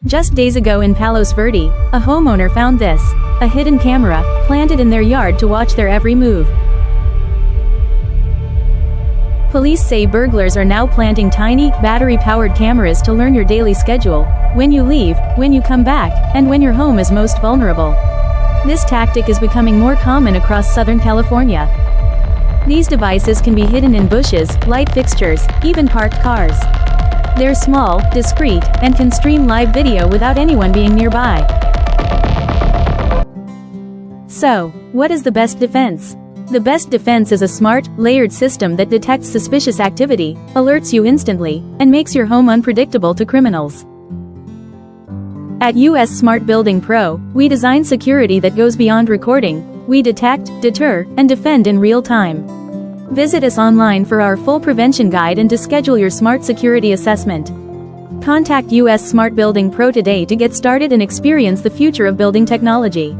Just days ago in Palos Verdes, a homeowner found this, a hidden camera, planted in their yard to watch their every move. Police say burglars are now planting tiny, battery-powered cameras to learn your daily schedule, when you leave, when you come back, and when your home is most vulnerable. This tactic is becoming more common across Southern California. These devices can be hidden in bushes, light fixtures, even parked cars. They're small, discreet, and can stream live video without anyone being nearby. So, what is the best defense? The best defense is a smart, layered system that detects suspicious activity, alerts you instantly, and makes your home unpredictable to criminals. At US Smart Building Pro, we design security that goes beyond recording. We detect, deter, and defend in real time. Visit us online for our full prevention guide and to schedule your smart security assessment. Contact US Smart Building Pro today to get started and experience the future of building technology.